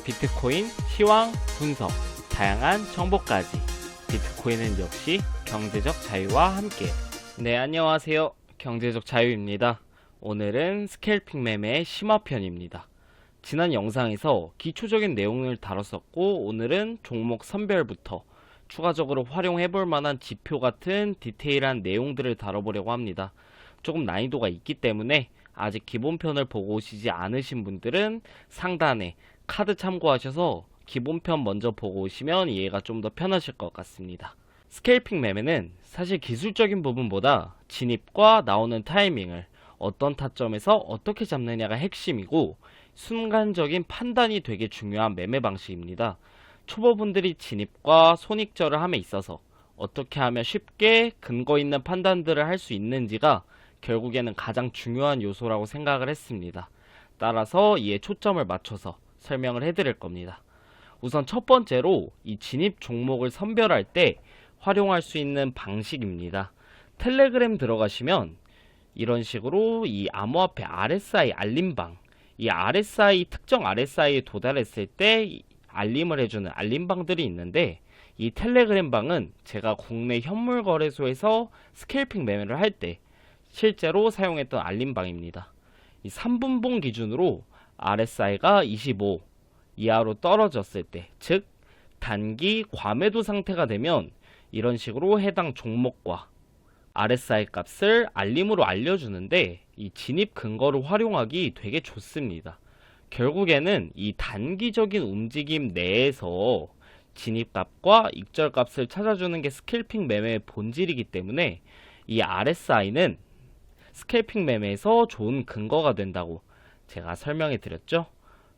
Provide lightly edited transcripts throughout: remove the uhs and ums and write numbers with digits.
비트코인 시황 분석, 다양한 정보까지. 비트코인은 역시 경제적 자유와 함께. 네, 안녕하세요. 경제적 자유입니다. 오늘은 스캘핑 매매의 심화편입니다. 지난 영상에서 기초적인 내용을 다뤘었고, 오늘은 종목 선별부터 추가적으로 활용해볼 만한 지표 같은 디테일한 내용들을 다뤄보려고 합니다. 조금 난이도가 있기 때문에 아직 기본편을 보고 오시지 않으신 분들은 상단에 카드 참고하셔서 기본편 먼저 보고 오시면 이해가 좀 더 편하실 것 같습니다. 스캘핑 매매는 사실 기술적인 부분보다 진입과 나오는 타이밍을 어떤 타점에서 어떻게 잡느냐가 핵심이고, 순간적인 판단이 되게 중요한 매매 방식입니다. 초보분들이 진입과 손익절을 함에 있어서 어떻게 하면 쉽게 근거 있는 판단들을 할 수 있는지가 결국에는 가장 중요한 요소라고 생각을 했습니다. 따라서 이에 초점을 맞춰서 설명을 해드릴 겁니다. 우선 첫 번째로 이 진입 종목을 선별할 때 활용할 수 있는 방식입니다. 텔레그램 들어가시면 이런 식으로 이 암호화폐 RSI 알림방, 이 RSI 특정 RSI에 도달했을 때 알림을 해주는 알림방들이 있는데, 이 텔레그램 방은 제가 국내 현물 거래소에서 스캘핑 매매를 할 때 실제로 사용했던 알림방입니다. 이 3분봉 기준으로 RSI가 25 이하로 떨어졌을 때, 즉 단기 과매도 상태가 되면 이런 식으로 해당 종목과 RSI 값을 알림으로 알려주는데, 이 진입 근거를 활용하기 되게 좋습니다. 결국에는 이 단기적인 움직임 내에서 진입값과 익절값을 찾아주는 게 스캘핑 매매의 본질이기 때문에 이 RSI는 스캘핑 매매에서 좋은 근거가 된다고 제가 설명해 드렸죠.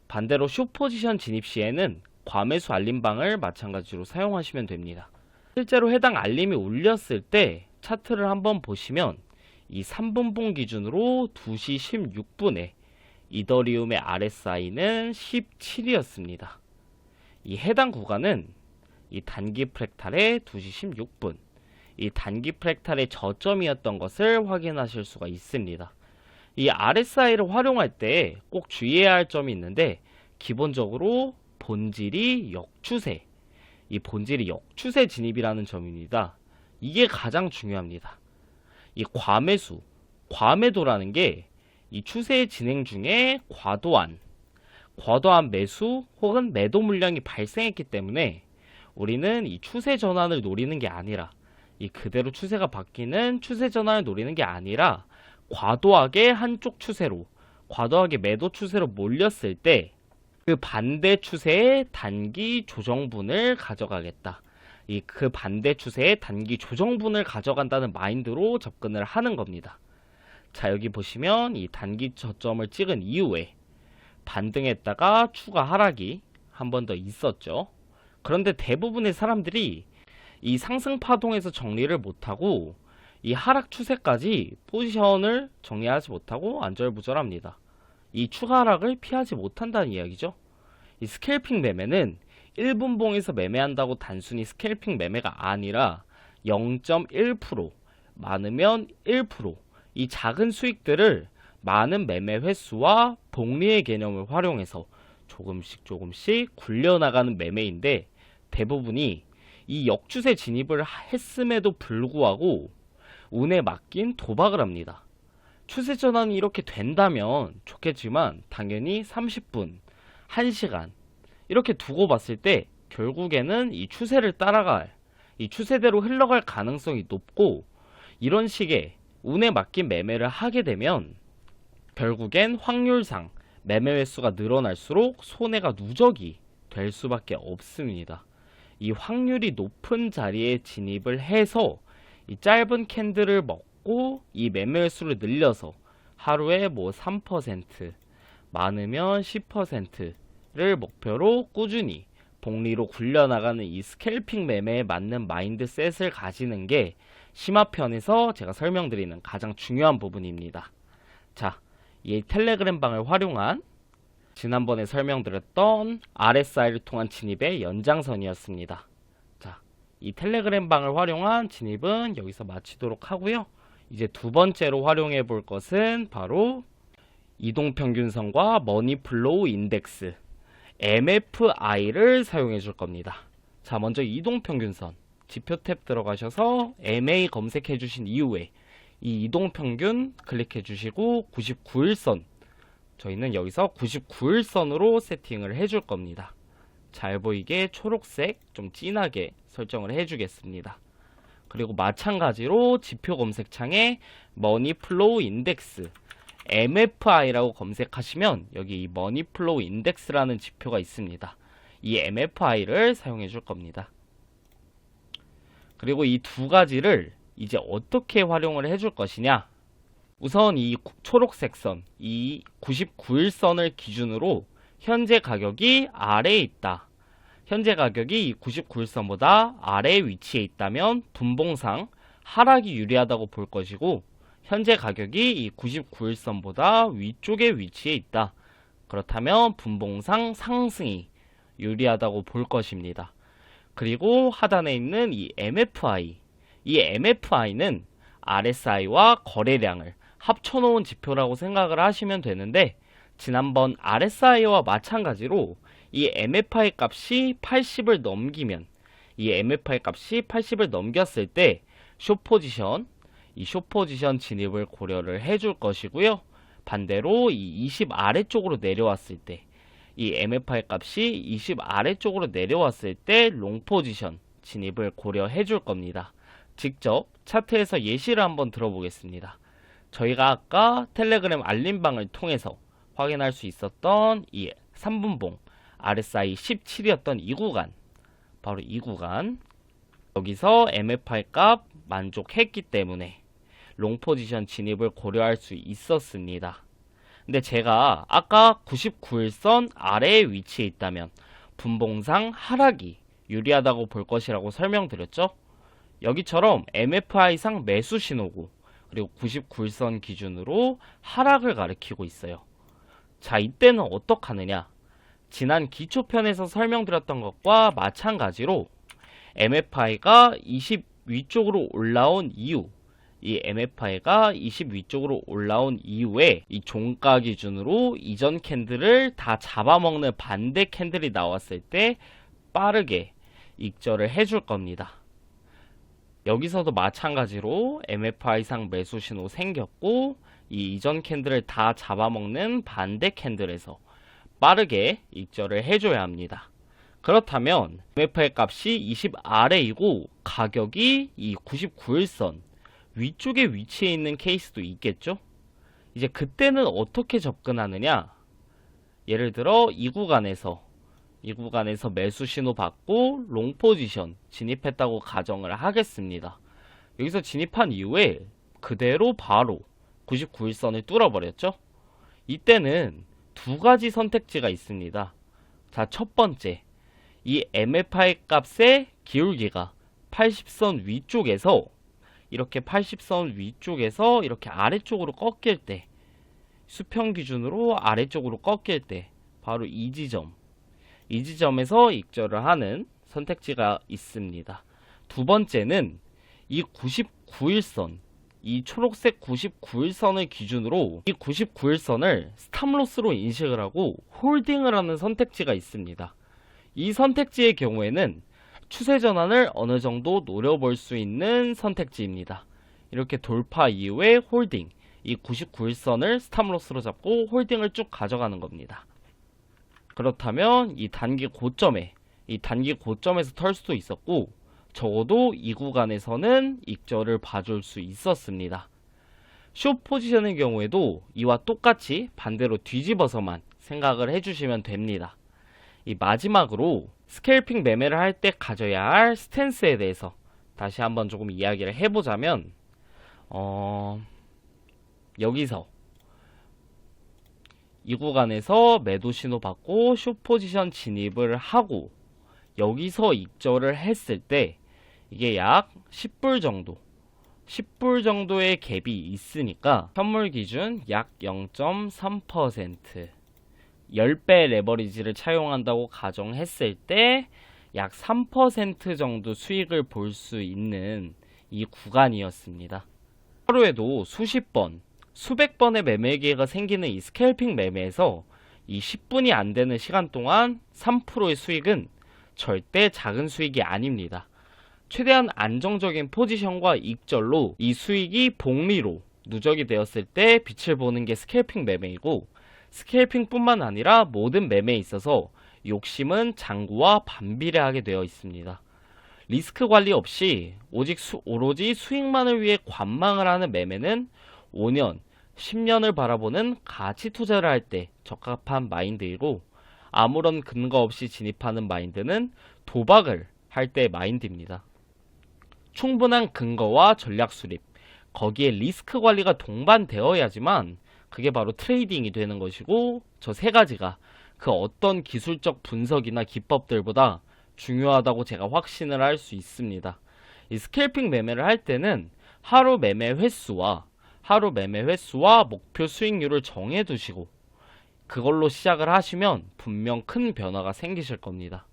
반대로 숏포지션 진입 시에는 과매수 알림방을 마찬가지로 사용하시면 됩니다. 실제로 해당 알림이 울렸을 때 차트를 한번 보시면 이 3분봉 기준으로 2시 16분에 이더리움의 RSI는 17이었습니다. 이 해당 구간은 이 단기 프랙탈의 2시 16분, 이 단기 프랙탈의 저점이었던 것을 확인하실 수가 있습니다. 이 RSI를 활용할 때 꼭 주의해야 할 점이 있는데, 기본적으로 본질이 역추세, 이 본질이 역추세 진입이라는 점입니다. 이게 가장 중요합니다. 이 과매수, 과매도라는 게 이 추세 진행 중에 과도한 매수 혹은 매도 물량이 발생했기 때문에 우리는 이 추세 전환을 노리는 게 아니라, 이 그대로 추세가 바뀌는 추세 전환을 노리는 게 아니라 과도하게 한쪽 추세로, 과도하게 매도 추세로 몰렸을 때 그 반대 추세의 단기 조정분을 가져가겠다. 이 그 반대 추세의 단기 조정분을 가져간다는 마인드로 접근을 하는 겁니다. 자, 여기 보시면 이 단기 저점을 찍은 이후에 반등했다가 추가 하락이 한 번 더 있었죠. 그런데 대부분의 사람들이 이 상승 파동에서 정리를 못하고 이 하락 추세까지 포지션을 정리하지 못하고 안절부절합니다. 이 추가 하락을 피하지 못한다는 이야기죠. 이 스캘핑 매매는 1분봉에서 매매한다고 단순히 스캘핑 매매가 아니라 0.1%, 많으면 1%, 이 작은 수익들을 많은 매매 횟수와 복리의 개념을 활용해서 조금씩 굴려나가는 매매인데, 대부분이 이 역추세 진입을 했음에도 불구하고 운에 맡긴 도박을 합니다. 추세 전환이 이렇게 된다면 좋겠지만 당연히 30분, 1시간 이렇게 두고 봤을 때 결국에는 이 추세를 따라갈, 이 추세대로 흘러갈 가능성이 높고, 이런 식의 운에 맡긴 매매를 하게 되면 결국엔 확률상 매매 횟수가 늘어날수록 손해가 누적이 될 수밖에 없습니다. 이 확률이 높은 자리에 진입을 해서 이 짧은 캔들을 먹고 이 매매 횟수를 늘려서 하루에 뭐 3%, 많으면 10%를 목표로 꾸준히 복리로 굴려나가는 이 스캘핑 매매에 맞는 마인드셋을 가지는 게 심화편에서 제가 설명드리는 가장 중요한 부분입니다. 자, 이 텔레그램 방을 활용한 지난번에 설명드렸던 RSI를 통한 진입의 연장선이었습니다. 자, 이 텔레그램 방을 활용한 진입은 여기서 마치도록 하고요. 이제 두 번째로 활용해 볼 것은 바로 이동평균선과 머니플로우 인덱스 MFI를 사용해 줄 겁니다. 자, 먼저 이동평균선 지표 탭 들어가셔서 MA 검색해 주신 이후에 이 이동평균 클릭해 주시고 99일선, 저희는 여기서 99일선으로 세팅을 해 줄 겁니다. 잘 보이게 초록색 좀 진하게 설정을 해 주겠습니다. 그리고 마찬가지로 지표 검색창에 머니플로우 인덱스 MFI라고 검색하시면 여기 이 머니플로우 인덱스라는 지표가 있습니다. 이 MFI를 사용해 줄 겁니다. 그리고 이 두 가지를 이제 어떻게 활용을 해 줄 것이냐, 우선 이 초록색 선, 이 99일선을 기준으로 현재 가격이 아래에 있다, 현재 가격이 이 99일선보다 아래에 위치해 있다면 분봉상 하락이 유리하다고 볼 것이고, 현재 가격이 이 99일선보다 위쪽에 위치해 있다, 그렇다면 분봉상 상승이 유리하다고 볼 것입니다. 그리고 하단에 있는 이 MFI, 이 MFI는 RSI와 거래량을 합쳐놓은 지표라고 생각을 하시면 되는데, 지난번 RSI와 마찬가지로 이 MFI 값이 80을 넘기면, 이 MFI 값이 80을 넘겼을 때 숏포지션, 이 숏포지션 진입을 고려를 해줄 것이고요. 반대로 이 20 아래쪽으로 내려왔을 때, 이 MFI 값이 20 아래쪽으로 내려왔을 때 롱포지션 진입을 고려해 줄 겁니다. 직접 차트에서 예시를 한번 들어보겠습니다. 저희가 아까 텔레그램 알림방을 통해서 확인할 수 있었던 이 3분봉 RSI 17이었던 이 구간, 바로 이 구간, 여기서 MFI 값 만족했기 때문에 롱포지션 진입을 고려할 수 있었습니다. 근데 제가 아까 99일선 아래에 위치해 있다면 분봉상 하락이 유리하다고 볼 것이라고 설명드렸죠. 여기처럼 MFI상 매수 신호고, 그리고 99일선 기준으로 하락을 가리키고 있어요. 자, 이때는 어떻게 하느냐, 지난 기초편에서 설명드렸던 것과 마찬가지로 MFI가 20 위쪽으로 올라온 이후, 이 MFI가 20 위쪽으로 올라온 이후에 이 종가 기준으로 이전 캔들을 다 잡아먹는 반대 캔들이 나왔을 때 빠르게 익절을 해줄 겁니다. 여기서도 마찬가지로 MFI상 매수 신호 생겼고, 이 이전 캔들을 다 잡아먹는 반대 캔들에서 빠르게 익절을 해줘야 합니다. 그렇다면 MFI 값이 20 아래이고 가격이 이 99일선 위쪽에 위치해 있는 케이스도 있겠죠? 이제 그때는 어떻게 접근하느냐, 예를 들어 이 구간에서 매수 신호 받고 롱 포지션 진입했다고 가정을 하겠습니다. 여기서 진입한 이후에 그대로 바로 99일선을 뚫어버렸죠? 이때는 두 가지 선택지가 있습니다. 자, 첫 번째, 이 MFI 값의 기울기가 80선 위쪽에서 이렇게 80선 위쪽에서 이렇게 아래쪽으로 꺾일 때, 수평 기준으로 아래쪽으로 꺾일 때 바로 이 지점에서 익절을 하는 선택지가 있습니다. 두 번째는 이 99일선, 이 초록색 99일선을 기준으로 이 99일선을 스탑로스로 인식을 하고 홀딩을 하는 선택지가 있습니다. 이 선택지의 경우에는 추세 전환을 어느 정도 노려볼 수 있는 선택지입니다. 이렇게 돌파 이후에 홀딩, 이 99일선을 스탑로스로 잡고 홀딩을 쭉 가져가는 겁니다. 그렇다면 이 단기 고점에서 털 수도 있었고, 적어도 이 구간에서는 익절을 봐줄 수 있었습니다. 숏 포지션의 경우에도 이와 똑같이 반대로 뒤집어서만 생각을 해주시면 됩니다. 이 마지막으로 스캘핑 매매를 할 때 가져야 할 스탠스에 대해서 다시 한번 조금 이야기를 해보자면, 여기서 이 구간에서 매도 신호 받고 숏 포지션 진입을 하고 여기서 익절을 했을 때 이게 약 10불 정도의 갭이 있으니까 현물 기준 약 0.3%, 10배 레버리지를 차용한다고 가정했을 때 약 3% 정도 수익을 볼 수 있는 이 구간이었습니다. 하루에도 수십 번, 수백 번의 매매 기회가 생기는 이 스캘핑 매매에서 이 10분이 안 되는 시간 동안 3%의 수익은 절대 작은 수익이 아닙니다. 최대한 안정적인 포지션과 익절로 이 수익이 복리로 누적이 되었을 때 빛을 보는 게 스캘핑 매매이고, 스캘핑뿐만 아니라 모든 매매에 있어서 욕심은 장구와 반비례하게 되어 있습니다. 리스크 관리 없이 오로지 수익만을 위해 관망을 하는 매매는 5년, 10년을 바라보는 가치 투자를 할 때 적합한 마인드이고, 아무런 근거 없이 진입하는 마인드는 도박을 할 때의 마인드입니다. 충분한 근거와 전략 수립, 거기에 리스크 관리가 동반되어야지만 그게 바로 트레이딩이 되는 것이고, 저 세 가지가 그 어떤 기술적 분석이나 기법들보다 중요하다고 제가 확신을 할 수 있습니다. 이 스캘핑 매매를 할 때는 하루 매매 횟수와 목표 수익률을 정해 두시고 그걸로 시작을 하시면 분명 큰 변화가 생기실 겁니다.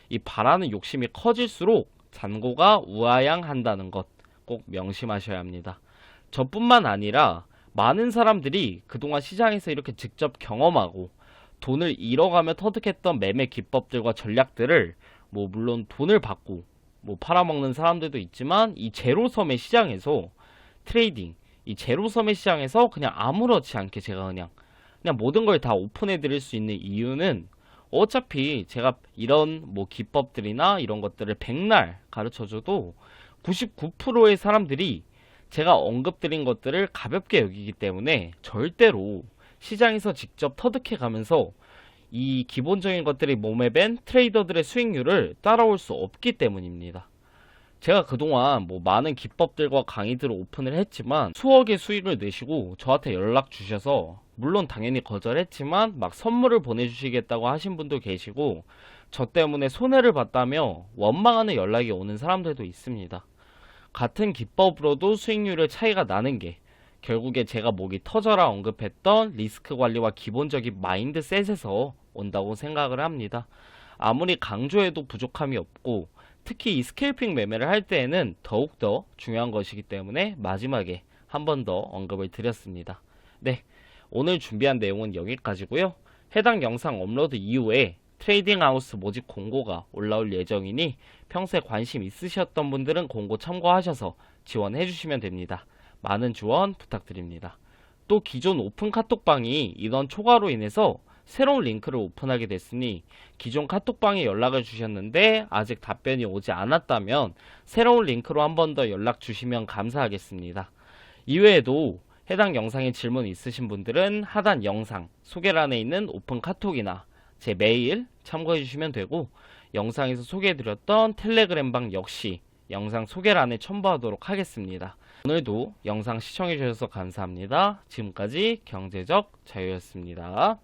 이 바라는 욕심이 커질수록 잔고가 우아양한다는 것 꼭 명심하셔야 합니다. 저뿐만 아니라 많은 사람들이 그동안 시장에서 이렇게 직접 경험하고 돈을 잃어가며 터득했던 매매 기법들과 전략들을 물론 돈을 받고 팔아먹는 사람들도 있지만, 이 제로섬의 시장에서 트레이딩, 이 제로섬의 시장에서 그냥 아무렇지 않게 제가 그냥 모든 걸 다 오픈해 드릴 수 있는 이유는, 어차피 제가 이런 기법들이나 이런 것들을 백날 가르쳐줘도 99%의 사람들이 제가 언급드린 것들을 가볍게 여기기 때문에 절대로 시장에서 직접 터득해 가면서 이 기본적인 것들이 몸에 밴 트레이더들의 수익률을 따라올 수 없기 때문입니다. 제가 그동안 많은 기법들과 강의들을 오픈을 했지만 수억의 수익을 내시고 저한테 연락 주셔서, 물론 당연히 거절했지만 막 선물을 보내주시겠다고 하신 분도 계시고, 저 때문에 손해를 봤다며 원망하는 연락이 오는 사람들도 있습니다. 같은 기법으로도 수익률의 차이가 나는 게 결국에 제가 목이 터져라 언급했던 리스크 관리와 기본적인 마인드셋에서 온다고 생각을 합니다. 아무리 강조해도 부족함이 없고, 특히 이 스캘핑 매매를 할 때에는 더욱더 중요한 것이기 때문에 마지막에 한 번 더 언급을 드렸습니다. 네, 오늘 준비한 내용은 여기까지고요. 해당 영상 업로드 이후에 트레이딩 하우스 모집 공고가 올라올 예정이니 평소에 관심 있으셨던 분들은 공고 참고하셔서 지원해 주시면 됩니다. 많은 지원 부탁드립니다. 또 기존 오픈 카톡방이 이런 초과로 인해서 새로운 링크를 오픈하게 됐으니, 기존 카톡방에 연락을 주셨는데 아직 답변이 오지 않았다면 새로운 링크로 한 번 더 연락 주시면 감사하겠습니다. 이외에도 해당 영상에 질문 있으신 분들은 하단 영상 소개란에 있는 오픈 카톡이나 제 메일 참고해 주시면 되고, 영상에서 소개해드렸던 텔레그램방 역시 영상 소개란에 첨부하도록 하겠습니다. 오늘도 영상 시청해 주셔서 감사합니다. 지금까지 경제적 자유였습니다.